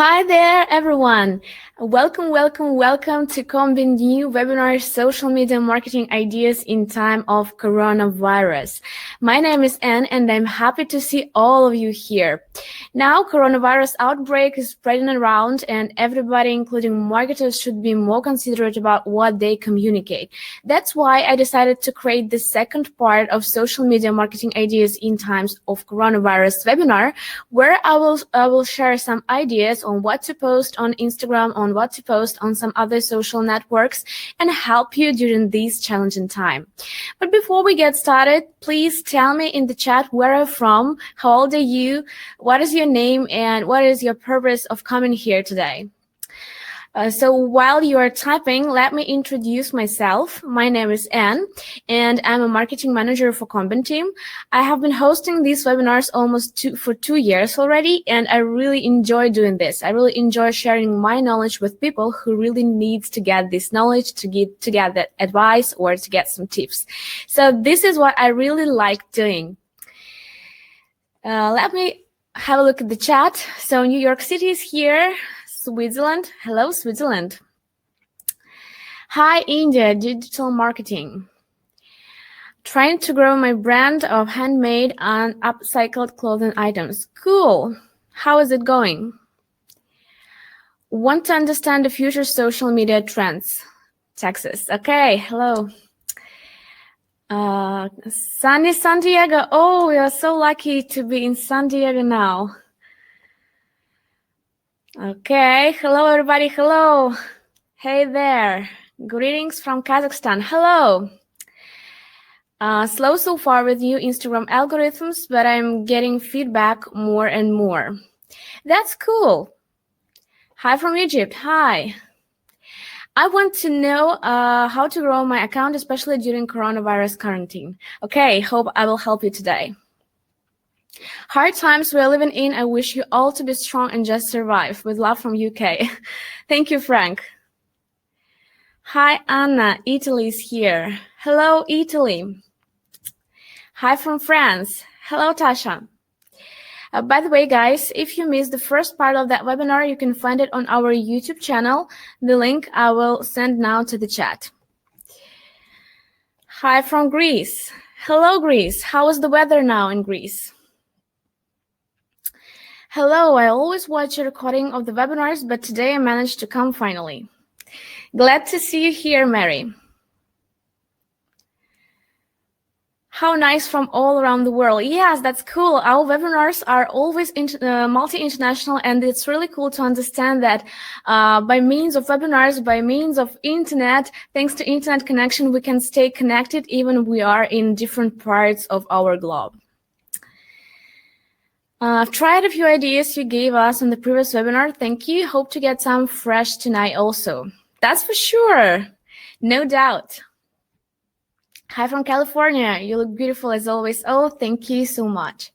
Hi there, everyone. Welcome to Combin new webinar, Social Media Marketing Ideas in Time of Coronavirus. My name is Anne and I'm happy to see all of you here. Now, coronavirus outbreak is spreading around and everybody, including marketers, should be more considerate about what they communicate. That's why I decided to create the second part of Social Media Marketing Ideas in Times of Coronavirus webinar, where I will share some ideas on what to post on Instagram, on what to post on some other social networks, and help you during this challenging time. But before we get started, please tell me in the chat where you're from, how old are you, what is your name, and what is your purpose of coming here today. So while you are typing, let me introduce myself. My name is Anne, and I'm a marketing manager for Combin team. I have been hosting these webinars for 2 years already, and I really enjoy doing this. I really enjoy sharing my knowledge with people who really need to get this knowledge, to get that advice, or to get some tips. So this is what I really like doing. Let me have a look at the chat. So New York City is here. Switzerland. Hello, Switzerland. Hi, India, digital marketing. Trying to grow my brand of handmade and upcycled clothing items. Cool. How is it going? Want to understand the future social media trends. Texas. Okay, hello. Sunny San Diego. Oh, we are so lucky to be in San Diego now. Okay, hello everybody, hello. Hey there, greetings from Kazakhstan, hello. Slow so far with new Instagram algorithms, but I'm getting feedback more and more. That's cool. Hi from Egypt, hi. I want to know how to grow my account, especially during coronavirus quarantine. Okay, hope I will help you today. Hard times we're living in. I wish you all to be strong and just survive. With love from UK. Thank you, Frank. Hi, Anna. Italy is here. Hello, Italy. Hi from France. Hello, Tasha. By the way, guys, if you missed the first part of that webinar, you can find it on our YouTube channel. The link I will send now to the chat. Hi from Greece. Hello, Greece. How is the weather now in Greece? Hello, I always watch a recording of the webinars, but today I managed to come finally. Glad to see you here, Mary. How nice from all around the world. Yes, that's cool. Our webinars are always multi-international, and it's really cool to understand that by means of webinars, by means of internet, thanks to internet connection, we can stay connected even we are in different parts of our globe. I've tried a few ideas you gave us on the previous webinar. Thank you. Hope to get some fresh tonight also. That's for sure. No doubt. Hi from California. You look beautiful as always. Oh, thank you so much.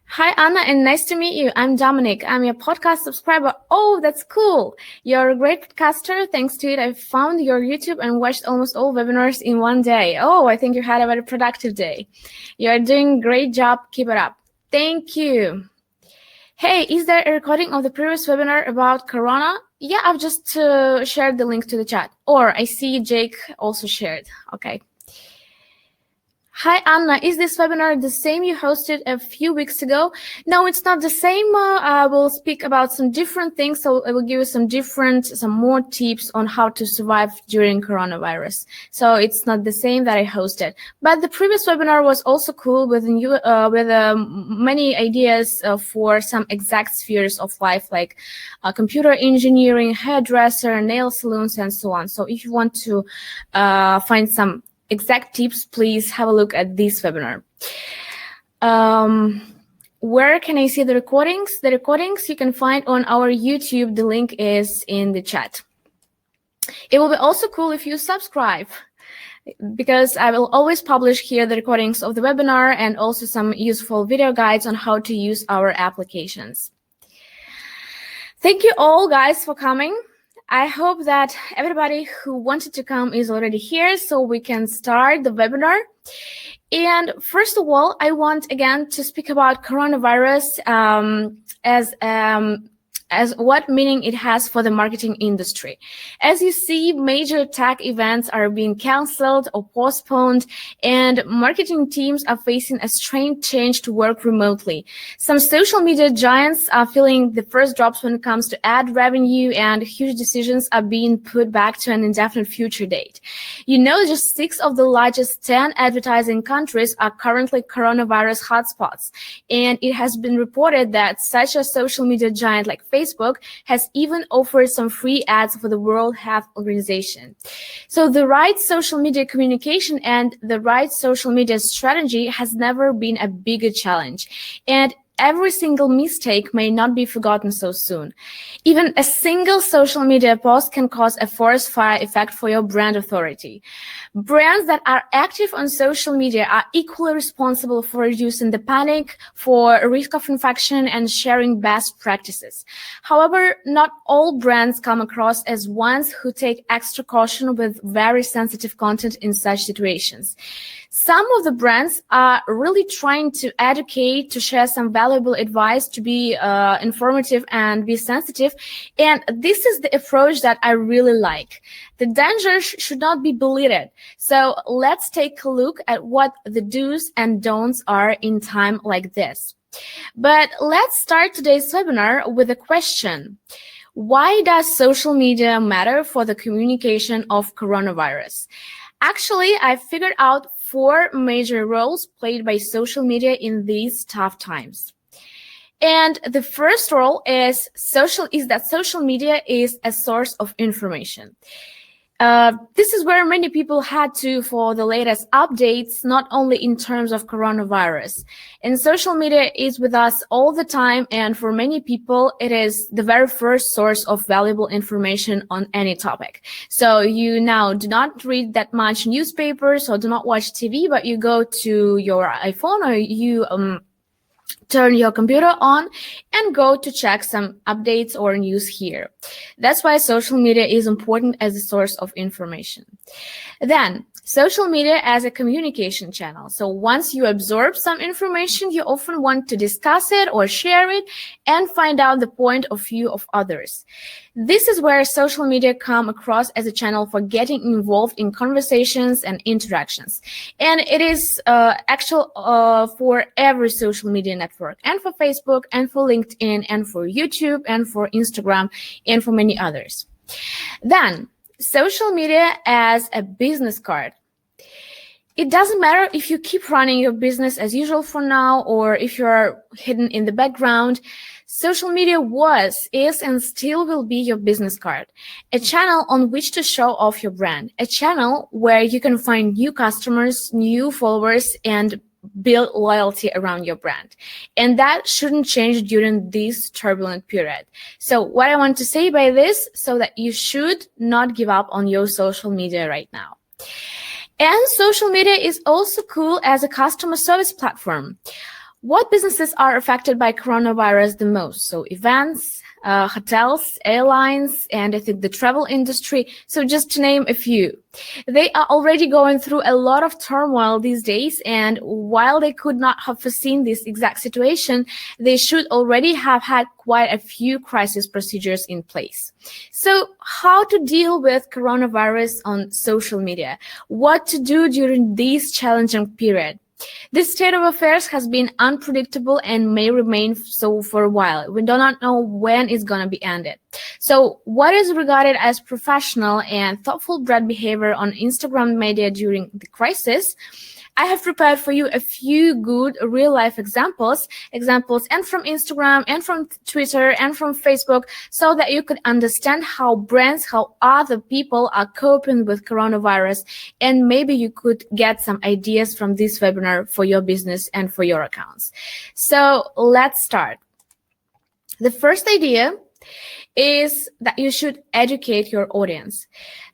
Hi, Anna, and nice to meet you. I'm Dominic. I'm your podcast subscriber. Oh, that's cool. You're a great podcaster. Thanks to it, I found your YouTube and watched almost all webinars in one day. Oh, I think you had a very productive day. You're doing a great job. Keep it up. Thank you. Hey, is there a recording of the previous webinar about Corona? Yeah, I've just shared the link to the chat. Or I see Jake also shared. Okay. Hi, Anna. Is this webinar the same you hosted a few weeks ago? No, it's not the same. I will speak about some different things. So I will give you some more tips on how to survive during coronavirus. So it's not the same that I hosted. But the previous webinar was also cool with many ideas for some exact spheres of life, like computer engineering, hairdresser, nail salons, and so on. So if you want to find some exact tips, please have a look at this webinar. Where can I see the recordings? The recordings you can find on our YouTube. The link is in the chat. It will be also cool if you subscribe, because I will always publish here the recordings of the webinar and also some useful video guides on how to use our applications. Thank you all, guys, for coming. I hope that everybody who wanted to come is already here, so we can start the webinar. And first of all, I want again to speak about coronavirus as as what meaning it has for the marketing industry. As you see, major tech events are being canceled or postponed, and marketing teams are facing a strange change to work remotely. Some social media giants are feeling the first drops when it comes to ad revenue, and huge decisions are being put back to an indefinite future date. Just 6 of the largest 10 advertising countries are currently coronavirus hotspots, and it has been reported that such a social media giant like Facebook has even offered some free ads for the World Health Organization. So the right social media communication and the right social media strategy has never been a bigger challenge. And every single mistake may not be forgotten so soon. Even a single social media post can cause a forest fire effect for your brand authority. Brands that are active on social media are equally responsible for reducing the panic, for risk of infection, and sharing best practices. However, not all brands come across as ones who take extra caution with very sensitive content in such situations. Some of the brands are really trying to educate, to share some valuable advice, to be informative and be sensitive. And this is the approach that I really like. The danger should not be belittled. So let's take a look at what the do's and don'ts are in time like this. But let's start today's webinar with a question. Why does social media matter for the communication of coronavirus? Actually, I figured out 4 major roles played by social media in these tough times. And the first role is that social media is a source of information. This is where many people had to for the latest updates, not only in terms of coronavirus. And social media is with us all the time, and for many people, it is the very first source of valuable information on any topic. So you now do not read that much newspapers or do not watch TV, but you go to your iPhone or you turn your computer on and go to check some updates or news here. That's why social media is important as a source of information. Then, social media as a communication channel. So once you absorb some information, you often want to discuss it or share it and find out the point of view of others. This is where social media come across as a channel for getting involved in conversations and interactions. And it is for every social media network, and for Facebook, and for LinkedIn, and for YouTube, and for Instagram, and for many others. Then, social media as a business card. It doesn't matter if you keep running your business as usual for now, or if you're hidden in the background. Social media was, is, and still will be your business card, a channel on which to show off your brand, a channel where you can find new customers, new followers, and build loyalty around your brand. And that shouldn't change during this turbulent period. So what I want to say by this, so that you should not give up on your social media right now. And social media is also cool as a customer service platform. What businesses are affected by coronavirus the most? So events, hotels, airlines, and I think the travel industry. So just to name a few. They are already going through a lot of turmoil these days, and while they could not have foreseen this exact situation, they should already have had quite a few crisis procedures in place. So how to deal with coronavirus on social media? What to do during this challenging period? This state of affairs has been unpredictable and may remain so for a while. We do not know when it's going to be ended. So what is regarded as professional and thoughtful brand behavior on Instagram media during the crisis? I have prepared for you a few good real-life examples and from Instagram and from Twitter and from Facebook, so that you could understand how brands, how other people are coping with coronavirus, and maybe you could get some ideas from this webinar for your business and for your accounts. So let's start. The first idea is that you should educate your audience.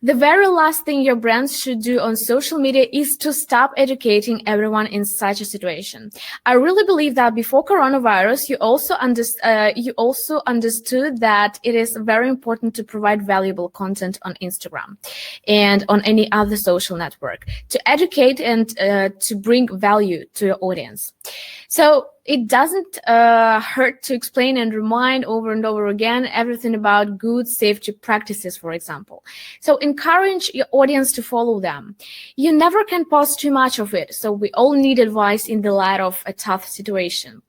The very last thing your brands should do on social media is to stop educating everyone in such a situation. I really believe that before coronavirus, you also understood that it is very important to provide valuable content on Instagram and on any other social network to educate and to bring value to your audience. So it doesn't hurt to explain and remind over and over again everything about good safety practices, for example. So encourage your audience to follow them. You never can post too much of it, so we all need advice in the light of a tough situation.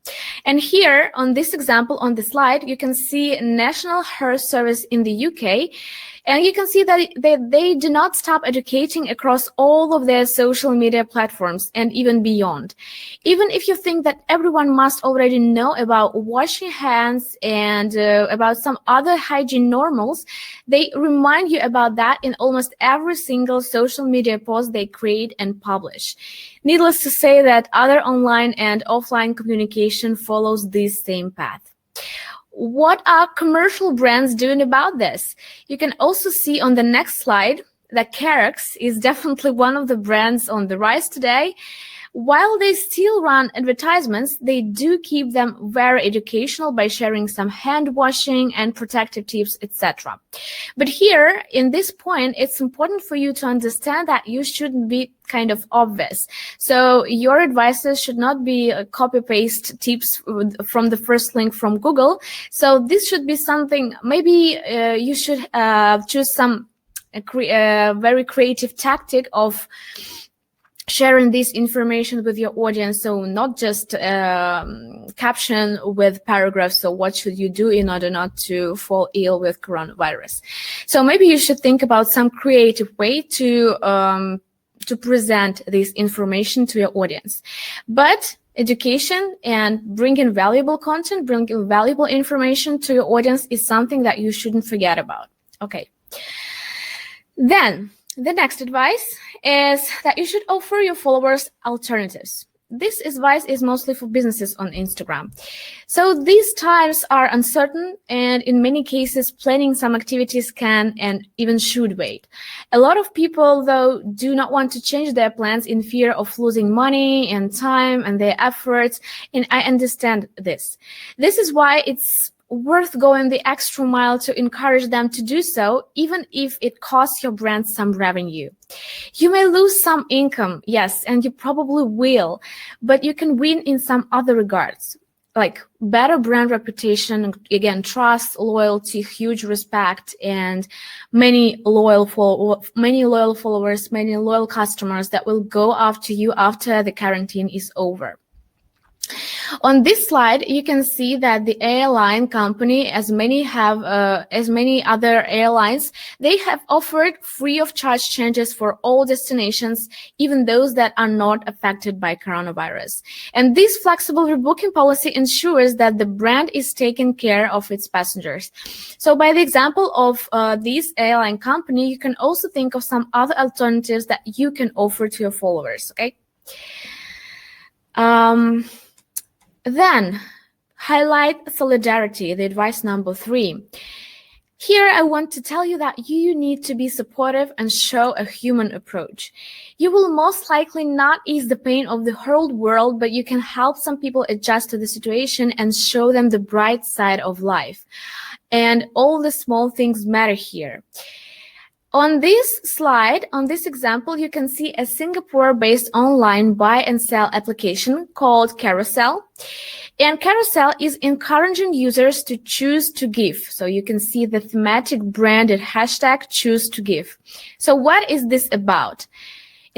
And here, on this example on the slide, you can see National Health Service in the UK. And you can see that they do not stop educating across all of their social media platforms and even beyond. Even if you think that everyone must already know about washing hands and about some other hygiene normals, they remind you about that in almost every single social media post they create and publish. Needless to say that other online and offline communication follows this same path. What are commercial brands doing about this? You can also see on the next slide that Carex is definitely one of the brands on the rise today. While they still run advertisements, they do keep them very educational by sharing some hand washing and protective tips, etc. But here, in this point, it's important for you to understand that you shouldn't be kind of obvious. So your advices should not be copy-paste tips from the first link from Google. So this should be something, maybe you should choose some very creative tactic of sharing this information with your audience. So not just caption with paragraphs. So what should you do in order not to fall ill with coronavirus? So maybe you should think about some creative way to present this information to your audience. But education and bringing valuable content, bringing valuable information to your audience is something that you shouldn't forget about. Okay. Then the next advice is that you should offer your followers alternatives. This advice is mostly for businesses on Instagram. So these times are uncertain, and in many cases, planning some activities can and even should wait. A lot of people, though, do not want to change their plans in fear of losing money and time and their efforts, and I understand this. This is why it's worth going the extra mile to encourage them to do so, even if it costs your brand some revenue. You may lose some income, yes, and you probably will, but you can win in some other regards, like better brand reputation, again, trust, loyalty, huge respect, and many loyal followers, many loyal customers that will go after you after the quarantine is over. On this slide, you can see that the airline company, as many other airlines, they have offered free of charge changes for all destinations, even those that are not affected by coronavirus. And this flexible rebooking policy ensures that the brand is taking care of its passengers. So by the example of this airline company, you can also think of some other alternatives that you can offer to your followers, okay? Then, highlight solidarity, the advice number 3. Here, I want to tell you that you need to be supportive and show a human approach. You will most likely not ease the pain of the whole world, but you can help some people adjust to the situation and show them the bright side of life. And all the small things matter here. On this slide, on this example, you can see a Singapore-based online buy and sell application called Carousel. And Carousel is encouraging users to choose to give. So you can see the thematic branded hashtag choose to give. So what is this about?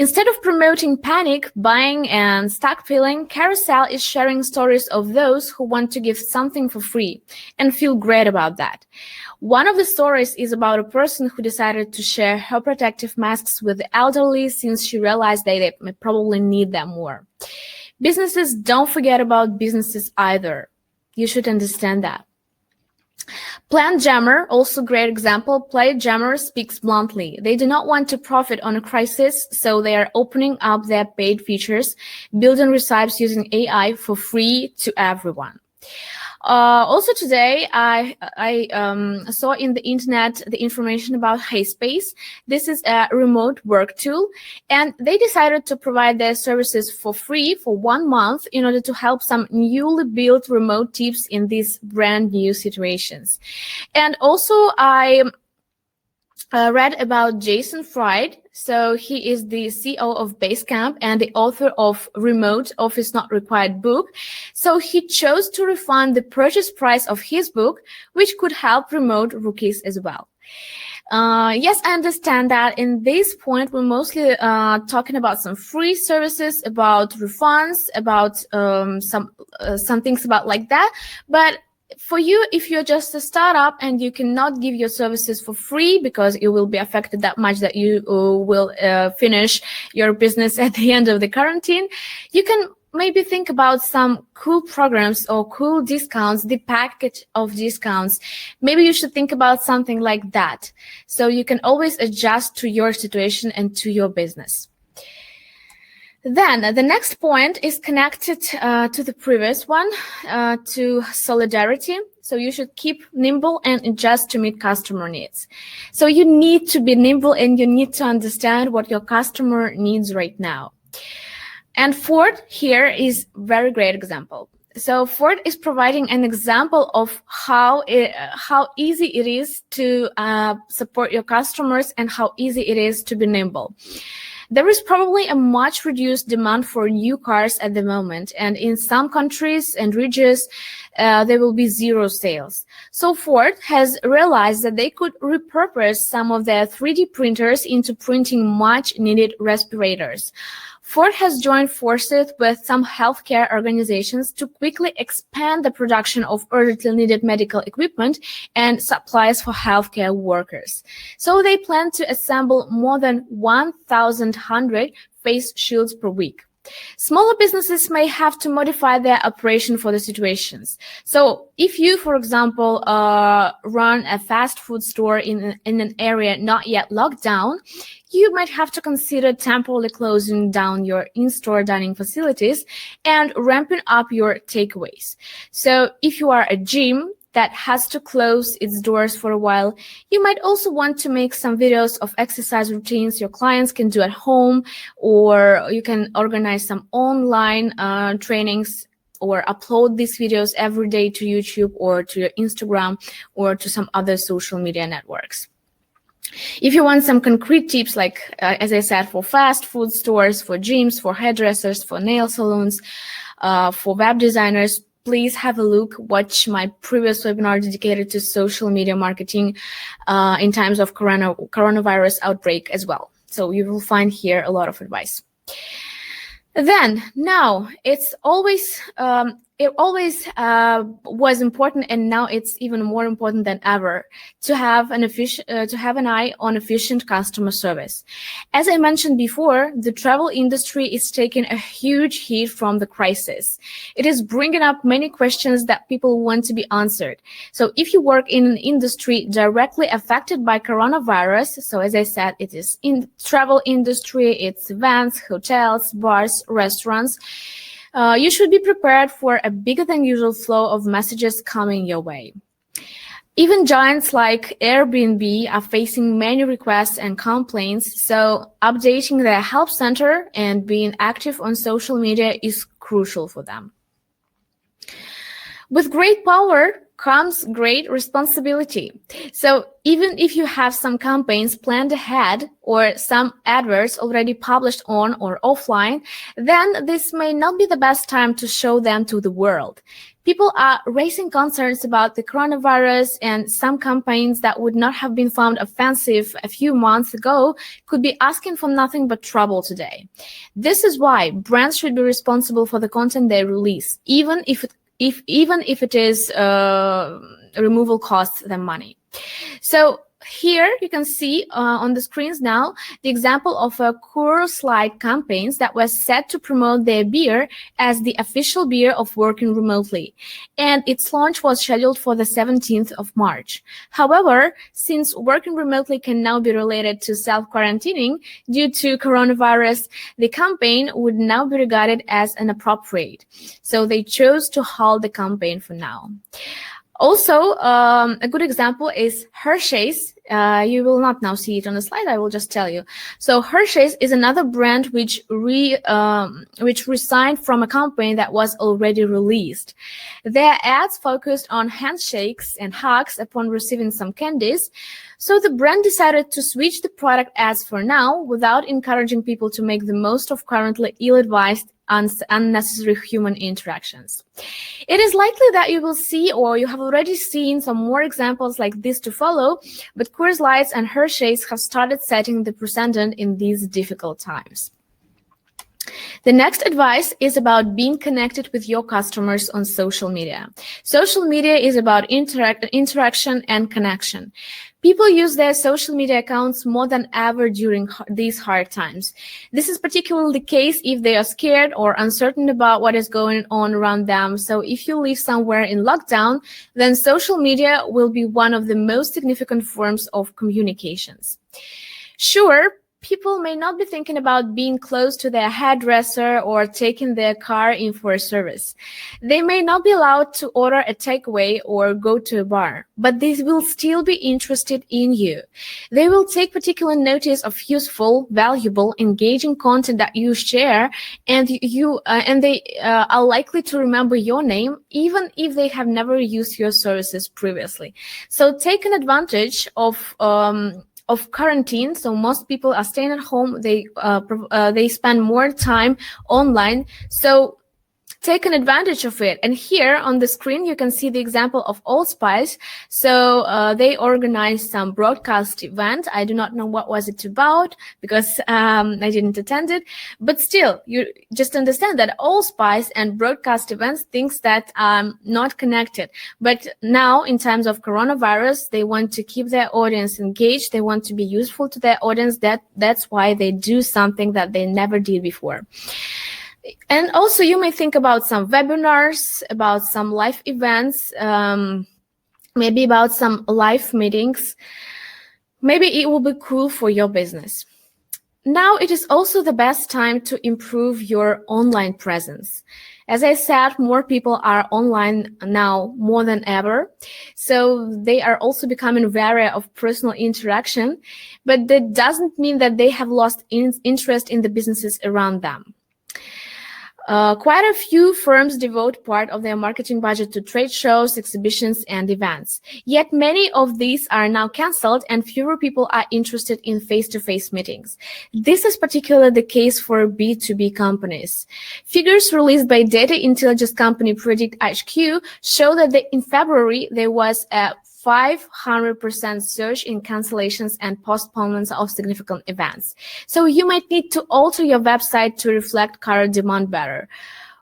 Instead of promoting panic, buying, and stockpiling, Carousel is sharing stories of those who want to give something for free and feel great about that. One of the stories is about a person who decided to share her protective masks with the elderly since she realized they may probably need them more. Businesses don't forget about businesses either. You should understand that. Plant Jammer, also great example. Plant Jammer speaks bluntly. They do not want to profit on a crisis, so they are opening up their paid features, building recipes using AI for free to everyone. Also today, I saw in the internet the information about HeySpace. This is a remote work tool, and they decided to provide their services for free for 1 month in order to help some newly built remote teams in these brand new situations. And also, I read about Jason Fried. So he is the CEO of Basecamp and the author of Remote Office Not Required book. So he chose to refund the purchase price of his book, which could help remote rookies as well. Yes, I understand that in this point, we're mostly talking about some free services, about refunds, about some things about like that. But for you, if you're just a startup and you cannot give your services for free because you will be affected that much that you will finish your business at the end of the quarantine, you can maybe think about some cool programs or cool discounts, the package of discounts. Maybe you should think about something like that. So you can always adjust to your situation and to your business. Then the next point is connected to the previous one, to solidarity. So you should keep nimble and adjust to meet customer needs. So you need to be nimble and you need to understand what your customer needs right now. And Ford here is a very great example. So Ford is providing an example of how easy it is to support your customers and how easy it is to be nimble. There is probably a much reduced demand for new cars at the moment, and in some countries and regions, there will be zero sales. So Ford has realized that they could repurpose some of their 3D printers into printing much needed respirators. Ford has joined forces with some healthcare organizations to quickly expand the production of urgently needed medical equipment and supplies for healthcare workers. So they plan to assemble more than 1,100 face shields per week. Smaller businesses may have to modify their operation for the situations. So if you, for example, run a fast food store in an area not yet locked down, you might have to consider temporarily closing down your in-store dining facilities and ramping up your takeaways. So if you are a gym that has to close its doors for a while, you might also want to make some videos of exercise routines your clients can do at home, or you can organize some online trainings or upload these videos every day to YouTube or to your Instagram or to some other social media networks. If you want some concrete tips, like, as I said, for fast food stores, for gyms, for hairdressers, for nail salons, for web designers, please have a look, watch my previous webinar dedicated to social media marketing in times of coronavirus outbreak as well. So you will find here a lot of advice. Then, now, it always was important, and now it's even more important than ever to have an eye on efficient customer service. As I mentioned before, the travel industry is taking a huge hit from the crisis. It is bringing up many questions that people want to be answered. So if you work in an industry directly affected by coronavirus, so as I said, it is in travel industry, it's events, hotels, bars, restaurants, you should be prepared for a bigger than usual flow of messages coming your way. Even giants like Airbnb are facing many requests and complaints, so updating their help center and being active on social media is crucial for them. With great power comes great responsibility. So even if you have some campaigns planned ahead or some adverts already published on or offline, then this may not be the best time to show them to the world. People are raising concerns about the coronavirus, and some campaigns that would not have been found offensive a few months ago could be asking for nothing but trouble today. This is why brands should be responsible for the content they release, even if it is removal costs them money. So Here you can see on the screens now the example of a Coors Light campaigns that was set to promote their beer as the official beer of working remotely, and its launch was scheduled for the 17th of March. However, since working remotely can now be related to self-quarantining due to coronavirus, the campaign would now be regarded as inappropriate. So they chose to halt the campaign for now. Also, a good example is Hershey's. You will not now see it on the slide. I will just tell you. So Hershey's is another brand which resigned from a campaign that was already released. Their ads focused on handshakes and hugs upon receiving some candies. So the brand decided to switch the product ads for now without encouraging people to make the most of currently ill-advised unnecessary human interactions. It is likely that you will see, or you have already seen, some more examples like this to follow, but Coors Light and Hershey's have started setting the precedent in these difficult times. The next advice is about being connected with your customers on social media. Social media is about interaction and connection. People use their social media accounts more than ever during these hard times. This is particularly the case if they are scared or uncertain about what is going on around them. So if you live somewhere in lockdown, then social media will be one of the most significant forms of communications. Sure, people may not be thinking about being close to their hairdresser or taking their car in for a service. They may not be allowed to order a takeaway or go to a bar, but they will still be interested in you. They will take particular notice of useful, valuable, engaging content that you share, and they are likely to remember your name, even if they have never used your services previously. So take an advantage of quarantine. So most people are staying at home. They spend more time online. So take an advantage of it. And here on the screen, you can see the example of Old Spice. So they organized some broadcast event. I do not know what was it about because I didn't attend it. But still, you just understand that Old Spice and broadcast events, things that are not connected. But now, in times of coronavirus, they want to keep their audience engaged. They want to be useful to their audience. That's why they do something that they never did before. And also, you may think about some webinars, about some live events, maybe about some live meetings. Maybe it will be cool for your business. Now, it is also the best time to improve your online presence. As I said, more people are online now more than ever. So they are also becoming wary of personal interaction. But that doesn't mean that they have lost interest in the businesses around them. Quite a few firms devote part of their marketing budget to trade shows, exhibitions, and events. Yet many of these are now canceled and fewer people are interested in face-to-face meetings. This is particularly the case for B2B companies. Figures released by data intelligence company Predict HQ show that in February there was a 500% surge in cancellations and postponements of significant events. So you might need to alter your website to reflect current demand better.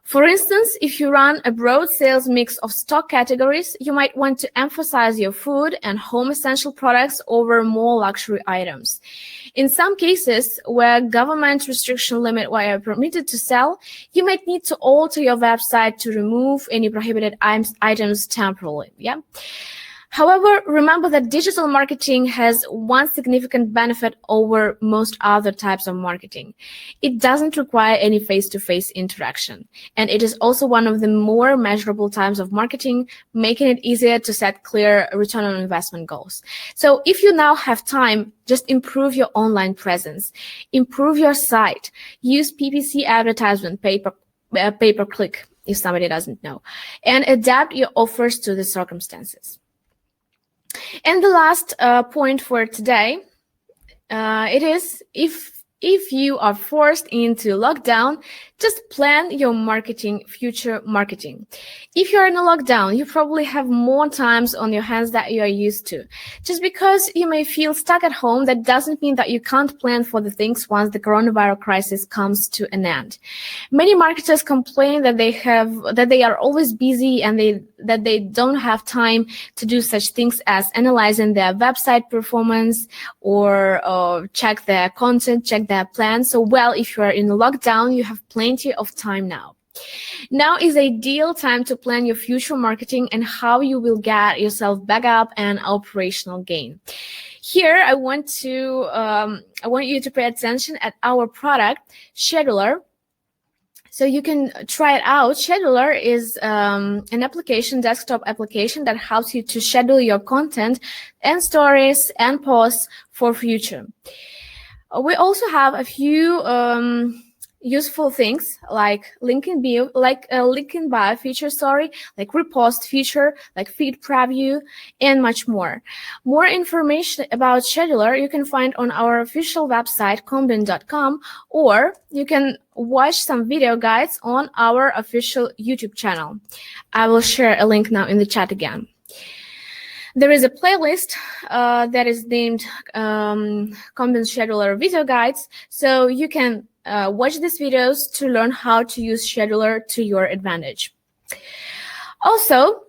For instance, if you run a broad sales mix of stock categories, you might want to emphasize your food and home essential products over more luxury items. In some cases, where government restriction limit what you're permitted to sell, you might need to alter your website to remove any prohibited items temporarily. Yeah. However, remember that digital marketing has one significant benefit over most other types of marketing. It doesn't require any face-to-face interaction, and it is also one of the more measurable types of marketing, making it easier to set clear return on investment goals. So if you now have time, just improve your online presence, improve your site, use PPC advertisement, pay-per-click, if somebody doesn't know, and adapt your offers to the circumstances. And the last point for today, it is, if if you are forced into lockdown, just plan your future marketing. If you're in a lockdown, you probably have more times on your hands that you are used to. Just because you may feel stuck at home, that doesn't mean that you can't plan for the things once the coronavirus crisis comes to an end. Many marketers complain that they are always busy and that they don't have time to do such things as analyzing their website performance or check their content, check their plan. So, well, if you are in lockdown, you have plenty of time now. Now is ideal time to plan your future marketing and how you will get yourself back up and operational gain. Here, I want you to pay attention at our product, Scheduler. So you can try it out. Scheduler is an desktop application that helps you to schedule your content and stories and posts for future. We also have a few useful things like link in bio feature, like repost feature, like feed preview, and much more. More information about Scheduler you can find on our official website, combin.com, or you can watch some video guides on our official YouTube channel. I will share a link now in the chat again. There is a playlist that is named Combin Scheduler Video Guides, so you can watch these videos to learn how to use Scheduler to your advantage. Also,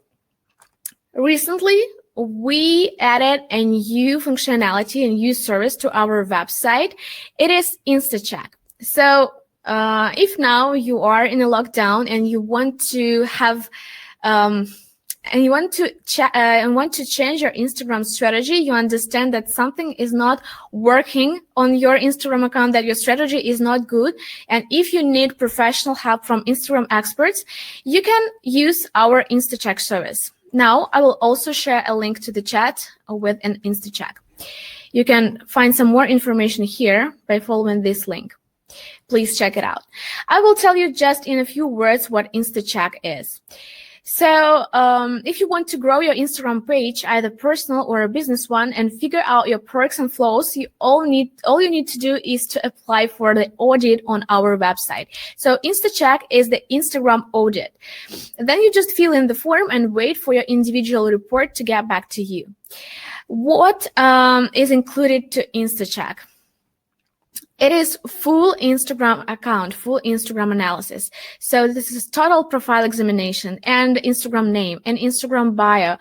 recently, we added a new functionality, a new service to our website. It is InstaCheck. So if now you are in a lockdown and you want to have and you want to change your Instagram strategy, you understand that something is not working on your Instagram account, that your strategy is not good, and if you need professional help from Instagram experts, you can use our InstaCheck service. Now, I will also share a link to the chat with an InstaCheck. You can find some more information here by following this link. Please check it out. I will tell you just in a few words what InstaCheck is. So if you want to grow your Instagram page, either personal or a business one, and figure out your perks and flaws, all you need to do is to apply for the audit on our website. So InstaCheck is the Instagram audit. Then you just fill in the form and wait for your individual report to get back to you. What is included to InstaCheck? It is full Instagram account, full Instagram analysis. So this is total profile examination and Instagram name and Instagram bio,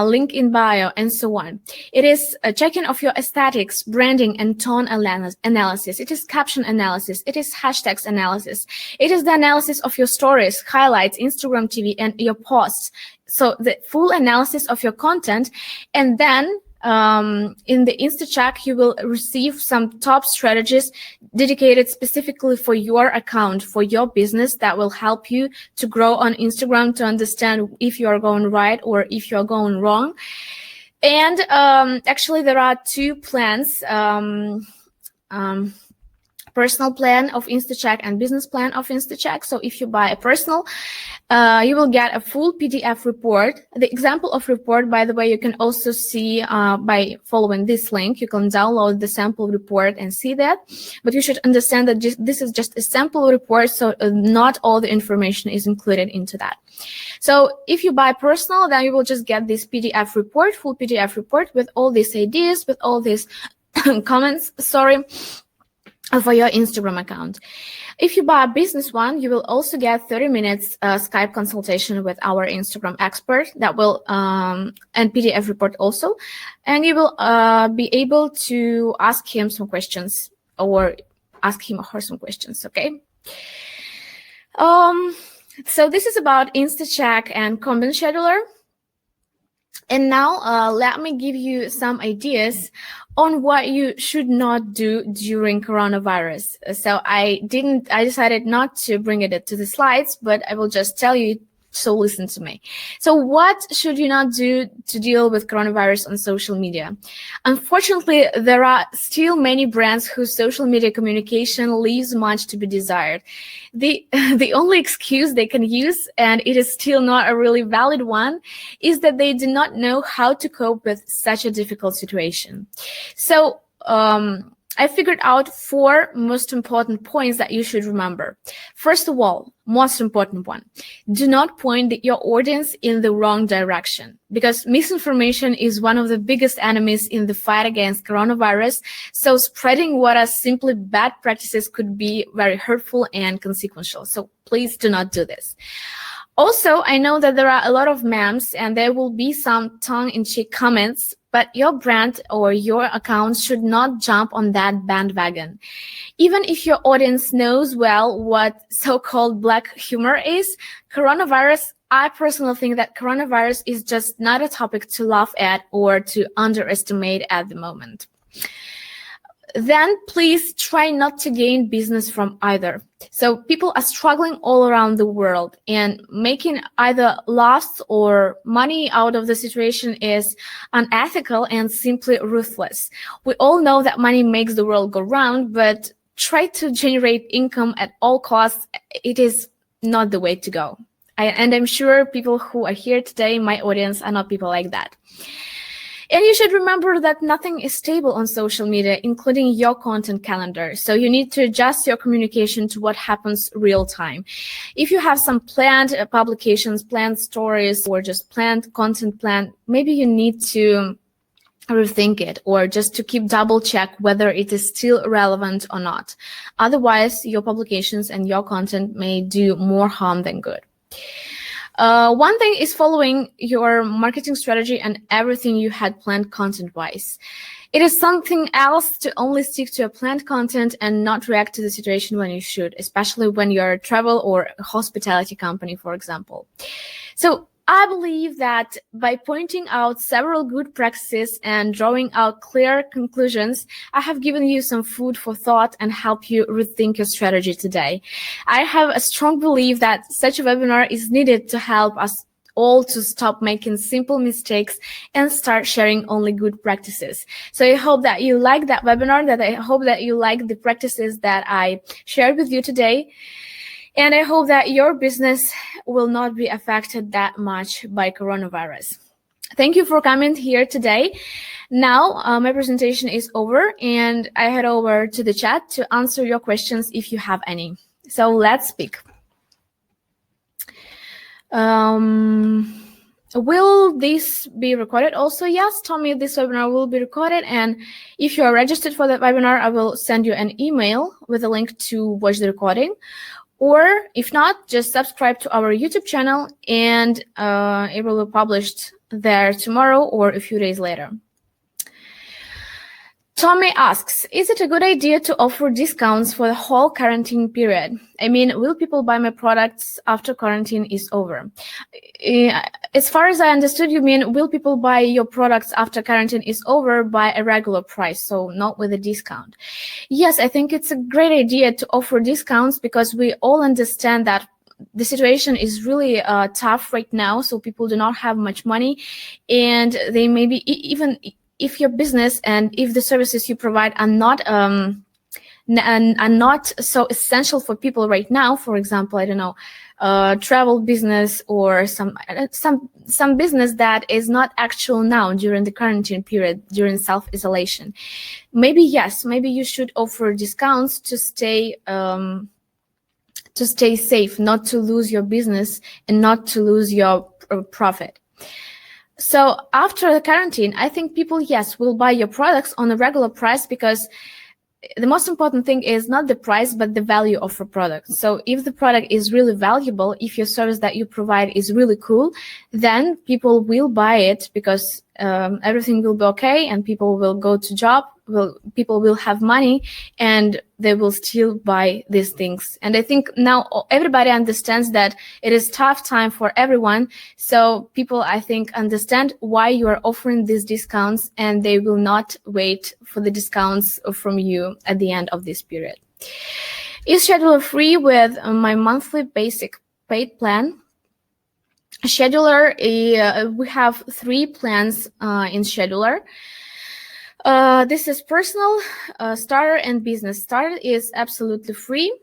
link in bio, and so on. It is a checking of your aesthetics, branding, and tone analysis. It is caption analysis. It is hashtags analysis. It is the analysis of your stories, highlights, Instagram TV, and your posts. So the full analysis of your content, and then in the InstaCheck, you will receive some top strategies dedicated specifically for your account, for your business, that will help you to grow on Instagram, to understand if you are going right or if you are going wrong. And actually, there are two plans. Personal plan of InstaCheck and business plan of InstaCheck. So if you buy a personal, you will get a full PDF report. The example of report, by the way, you can also see by following this link. You can download the sample report and see that. But you should understand that this is just a sample report, so not all the information is included into that. So if you buy personal, then you will just get this PDF report, full PDF report with all these ideas, with all these comments, for your Instagram account. If you buy a business one, you will also get 30 minutes Skype consultation with our Instagram expert that will, and PDF report also. And you will be able to ask him some questions or ask him or her some questions, okay? So this is about InstaCheck and Combin Scheduler. And now let me give you some ideas on what you should not do during coronavirus. So I decided not to bring it to the slides, but I will just tell you, so listen to me. So what should you not do to deal with coronavirus on social media? Unfortunately, there are still many brands whose social media communication leaves much to be desired. The only excuse they can use, and it is still not a really valid one, is that they do not know how to cope with such a difficult situation. So I figured out 4 most important points that you should remember. First of all, most important one, do not point your audience in the wrong direction, because misinformation is one of the biggest enemies in the fight against coronavirus. So spreading what are simply bad practices could be very hurtful and consequential. So please do not do this. Also, I know that there are a lot of memes and there will be some tongue-in-cheek comments, but your brand or your account should not jump on that bandwagon. Even if your audience knows well what so-called black humor is, I personally think that coronavirus is just not a topic to laugh at or to underestimate at the moment. Then please try not to gain business from either. So people are struggling all around the world, and making either loss or money out of the situation is unethical and simply ruthless. We all know that money makes the world go round, but try to generate income at all costs. It is not the way to go. And I'm sure people who are here today, my audience, are not people like that. And you should remember that nothing is stable on social media, including your content calendar. So you need to adjust your communication to what happens real time. If you have some planned publications, planned stories, or just planned content plan, maybe you need to rethink it, or just to keep double check whether it is still relevant or not. Otherwise, your publications and your content may do more harm than good. One thing is following your marketing strategy and everything you had planned content-wise. It is something else to only stick to a planned content and not react to the situation when you should, especially when you're a travel or a hospitality company, for example. So I believe that by pointing out several good practices and drawing out clear conclusions, I have given you some food for thought and help you rethink your strategy today. I have a strong belief that such a webinar is needed to help us all to stop making simple mistakes and start sharing only good practices. So I hope that you like that webinar, I hope that you like the practices that I shared with you today. And I hope that your business will not be affected that much by coronavirus. Thank you for coming here today. Now, my presentation is over, and I head over to the chat to answer your questions if you have any. So let's speak. Will this be recorded also? Yes, Tommy, this webinar will be recorded. And if you are registered for that webinar, I will send you an email with a link to watch the recording. Or if not, just subscribe to our YouTube channel, and it will be published there tomorrow or a few days later. Tommy asks, is it a good idea to offer discounts for the whole quarantine period? I mean, will people buy my products after quarantine is over? As far as I understood, you mean, will people buy your products after quarantine is over by a regular price, so not with a discount? Yes, I think it's a great idea to offer discounts, because we all understand that the situation is really tough right now, so people do not have much money, and they may be even if your business and if the services you provide are not so essential for people right now. For example, I don't know, travel business or some business that is not actual now during the quarantine period, during self-isolation. Maybe yes, maybe you should offer discounts to stay safe, not to lose your business and not to lose your profit. So after the quarantine, I think people, yes, will buy your products on a regular price, because the most important thing is not the price, but the value of a product. So if the product is really valuable, if your service that you provide is really cool, then people will buy it, because everything will be okay and people will go to job, people will have money, and they will still buy these things. And I think now everybody understands that it is tough time for everyone. So people, I think, understand why you are offering these discounts, and they will not wait for the discounts from you at the end of this period. Is Scheduler free with my monthly basic paid plan? Scheduler, we have 3 plans in Scheduler. This is personal, starter, and business. Starter is absolutely free,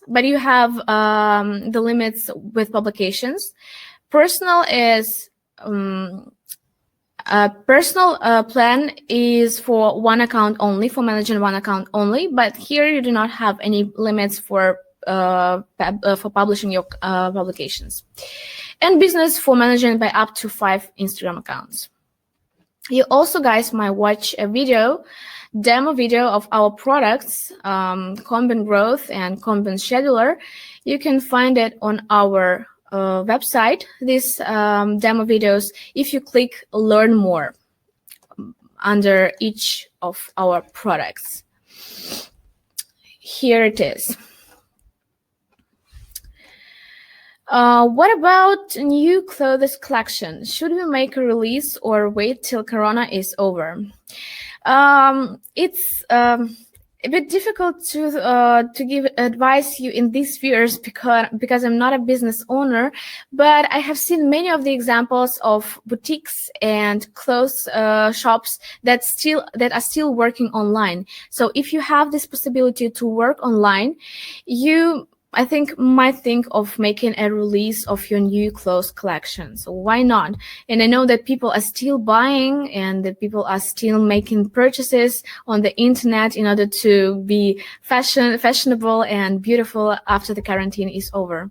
but you have the limits with publications. Personal is Personal plan is for one account only, for managing one account only, but here you do not have any limits for publishing your publications. And business for managing by up to 5 Instagram accounts. You also, guys, might watch a demo video of our products, Combin Growth and Combin Scheduler. You can find it on our website, these demo videos, if you click Learn More under each of our products. Here it is. What about new clothes collection? Should we make a release or wait till Corona is over? It's a bit difficult to give advice you in these spheres because I'm not a business owner, but I have seen many of the examples of boutiques and clothes shops that are still working online. So if you have this possibility to work online, you might think of making a release of your new clothes collection. So why not? And I know that people are still buying and that people are still making purchases on the internet in order to be fashionable and beautiful after the quarantine is over.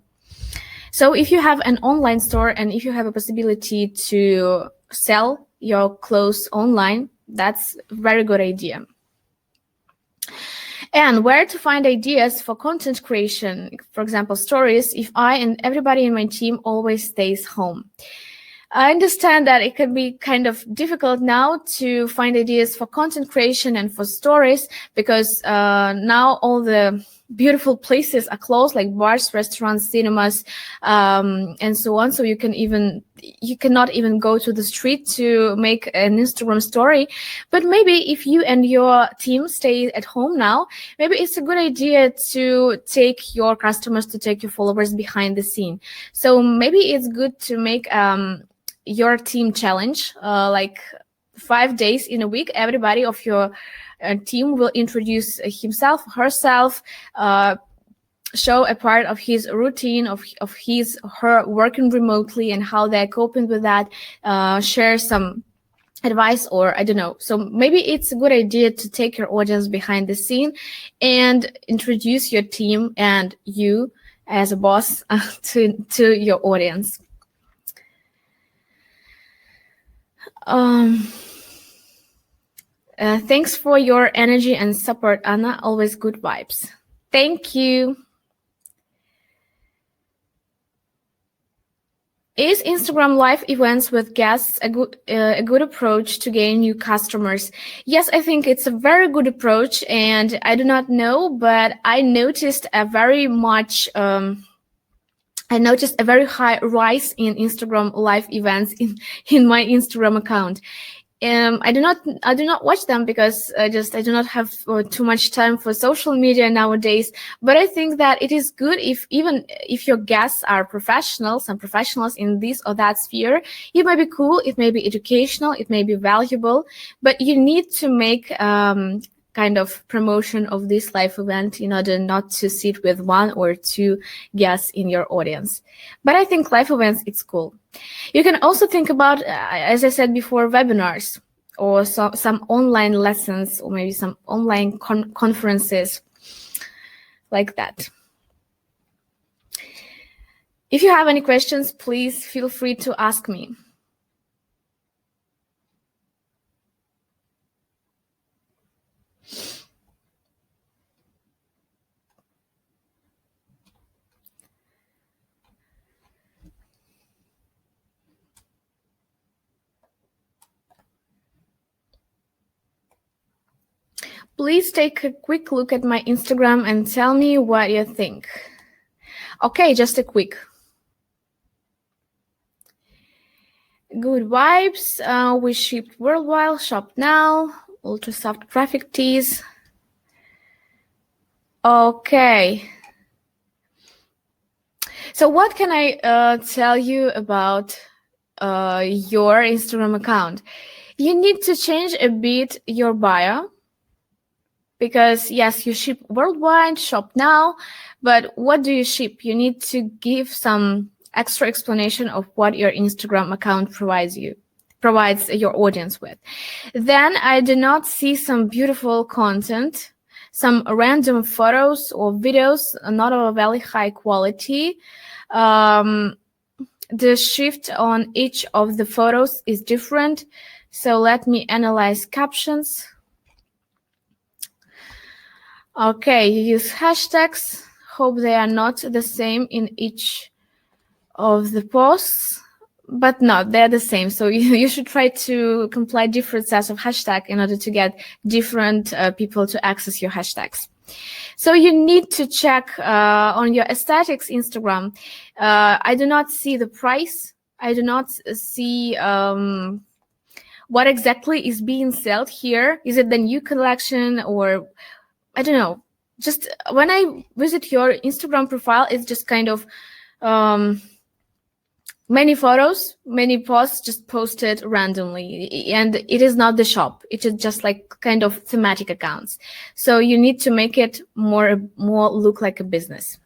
So if you have an online store and if you have a possibility to sell your clothes online, that's a very good idea. And where to find ideas for content creation, for example, stories, if I and everybody in my team always stays home. I understand that it can be kind of difficult now to find ideas for content creation and for stories because now all the beautiful places are closed, like bars, restaurants, cinemas, and so on. So you cannot even go to the street to make an Instagram story. But maybe if you and your team stay at home now, maybe it's a good idea to take your customers, to take your followers behind the scene. So maybe it's good to make your team challenge, like 5 days in a week. Everybody of your team will introduce himself, herself, show a part of his routine, of her working remotely and how they're coping with that, share some advice, or I don't know. So maybe it's a good idea to take your audience behind the scene and introduce your team and you as a boss to your audience. Thanks for your energy and support, Anna. Always good vibes. Thank you. Is Instagram live events with guests a good approach to gain new customers? Yes, I think it's a very good approach, and I do not know, but I noticed a very high rise in Instagram live events in my Instagram account. I do not watch them because I do not have too much time for social media nowadays. But I think that it is good even if your guests are some professionals in this or that sphere. It might be cool, it may be educational, it may be valuable, but you need to make kind of promotion of this live event in order not to sit with 1 or 2 guests in your audience. But I think live events, it's cool. You can also think about, as I said before, webinars or some online lessons or maybe some online conferences like that. If you have any questions, please feel free to ask me. Please take a quick look at my Instagram and tell me what you think. Okay, just a quick. Good vibes. We shipped worldwide. Shop now. Ultra soft graphic tees. Okay. So what can I tell you about your Instagram account? You need to change a bit your bio. Because yes, you ship worldwide, shop now, but what do you ship? You need to give some extra explanation of what your Instagram account provides you. provides your audience with. Then I do not see some beautiful content, some random photos or videos, not of a very high quality. The shift on each of the photos is different. So let me analyze captions. Okay, you use hashtags. Hope they are not the same in each of the posts, but no, they're the same. So you should try to compile different sets of hashtags in order to get different people to access your hashtags. So you need to check on your aesthetics Instagram. I do not see the price. I do not see what exactly is being sold here. Is it the new collection, or I don't know. Just when I visit your Instagram profile, it's just kind of many photos, many posts just posted randomly, and it is not the shop. It is just like kind of thematic accounts. So you need to make it more look like a business.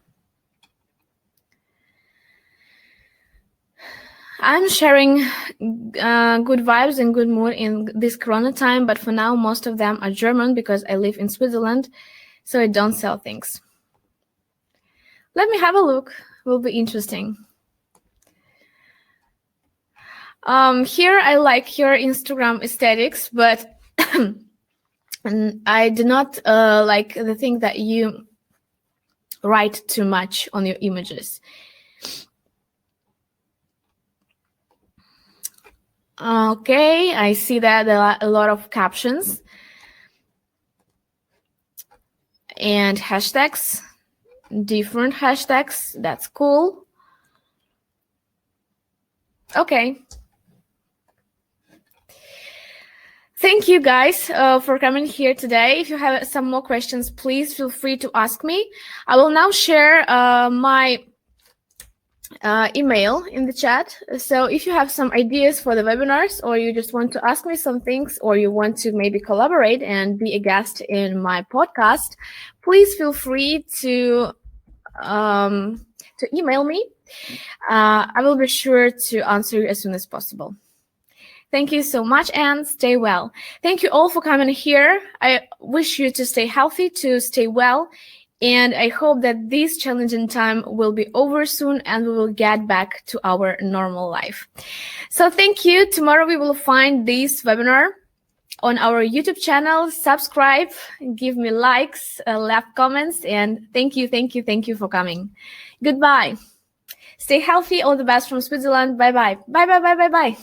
I'm sharing good vibes and good mood in this Corona time, but for now, most of them are German because I live in Switzerland, so I don't sell things. Let me have a look. Will be interesting. Here I like your Instagram aesthetics, but I do not like the thing that you write too much on your images. Okay, I see that there are a lot of captions and hashtags, different hashtags. That's cool. Okay. Thank you guys for coming here today. If you have some more questions, please feel free to ask me. I will now share my email in the chat. So if you have some ideas for the webinars, or you just want to ask me some things, or you want to maybe collaborate and be a guest in my podcast, please feel free to email me. I will be sure to answer you as soon as possible. Thank you so much and stay well. Thank you all for coming here. I wish you to stay healthy, to stay well. And I hope that this challenging time will be over soon and we will get back to our normal life. So thank you. Tomorrow we will find this webinar on our YouTube channel. Subscribe, give me likes, left comments, and thank you for coming. Goodbye. Stay healthy. All the best from Switzerland. Bye-bye. Bye-bye.